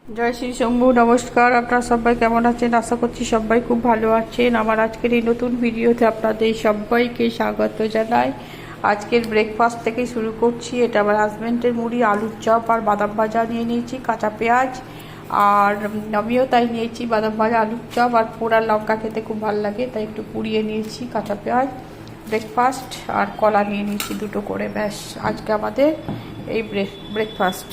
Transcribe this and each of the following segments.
জয় শ্রী শম্ভু। নমস্কার, আপনারা সবাই কেমন আছেন? আশা করছি সবাই খুব ভালো আছেন। আমার আজকের এই নতুন ভিডিওতে আপনাদের সবাইকে স্বাগত জানাই। আজকের ব্রেকফাস্ট থেকে শুরু করছি। এটা আমার হাজব্যান্ডের মুড়ি, আলুর চপ আর বাদাম ভাজা নিয়ে নিয়েছি, কাঁচা পেঁয়াজ। আর আমিও তাই নিয়েছি, বাদাম ভাজা, আলুর চপ আর পোড়া লঙ্কা খেতে খুব ভালো লাগে, তাই একটু পুড়িয়ে নিয়েছি কাঁচা পেঁয়াজ। ব্রেকফাস্ট আর কলা নিয়ে নিয়েছি দুটো করে, ব্যাস আজকে আমাদের এই ব্রেকফাস্ট।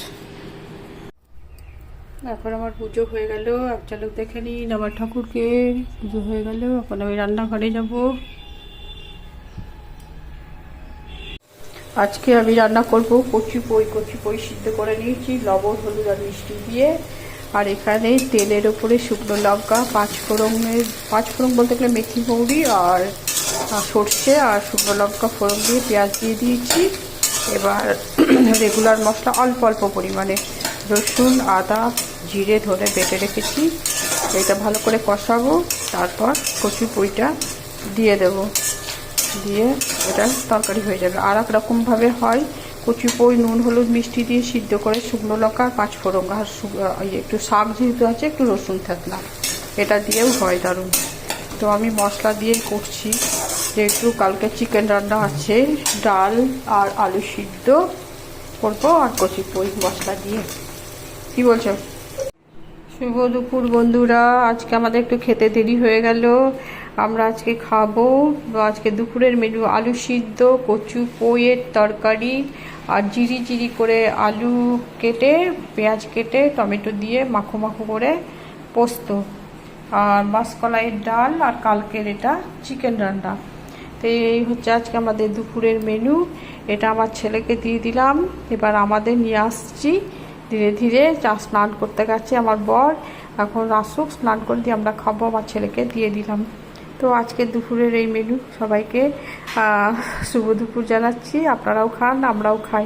এখন আমার পুজো হয়ে গেল, এক ঝলক দেখে নিন আমার ঠাকুরকে। পুজো হয়ে গেল, এখন আমি রান্নাঘরে যাব। আজকে আমি রান্না করব কচি পই সিদ্ধ করে নিয়েছি লবণ, হলুদ আর মিষ্টি দিয়ে। আর এখানে তেলের ওপরে শুকনো লঙ্কা, পাঁচফোড়ন বলতে গেলে মেথি, মৌরি আর সর্ষে আর শুকনো লঙ্কা ফোড়ন দিয়ে পেঁয়াজ দিয়ে দিয়েছি। এবার রেগুলার মশলা অল্প অল্প পরিমাণে রসুন, আদা, জিরে, ধরে বেটে রেখেছি। এটা ভালো করে কষাবো, তারপর কচি পইটা দিয়ে দেব, দিয়ে এটা তরকারি হয়ে যাবে। আর এক রকমভাবে হয়, কচি পই নুন হলুদ মিষ্টি দিয়ে সিদ্ধ করে শুকনো লঙ্কা আর পাঁচফোড়ন আর একটু শাক যেহেতু আছে একটু রসুন থাকলা, এটা দিয়েও হয় দারুণ। তো আমি মশলা দিয়ে করছি, যেহেতু কালকে চিকেন রান্না আছে, ডাল আর আলু সিদ্ধ করবো আর কচি পই মশলা দিয়ে। কি বলছো? শুভ দুপুর বন্ধুরা। আজকে আমাদের একটু খেতে দেরি হয়ে গেল। আমরা আজকে খাবো, আজকে দুপুরের মেনু আলু সিদ্ধ, কচু পইয়ের তরকারি আর জিরি করে আলু কেটে, পেঁয়াজ কেটে, টমেটো দিয়ে মাখো মাখো করে পোস্ত, আর মাসকলাইয়ের ডাল, আর কালকের এটা চিকেন রান্না। তো এই হচ্ছে আজকে আমাদের দুপুরের মেনু। এটা আমার ছেলেকে দিয়ে দিলাম, এবার আমাদের নিয়ে আসছি। ধীরে ধীরে স্নান করতে গেছে আমার বর, এখন আসুক, স্নান করে দিয়ে আমরা খাবো। আমার ছেলেকে দিয়ে দিলাম। তো আজকে দুপুরের এই মেনু। সবাইকে শুভ দুপুর জানাচ্ছি। আপনারাও খান, আমরাও খাই।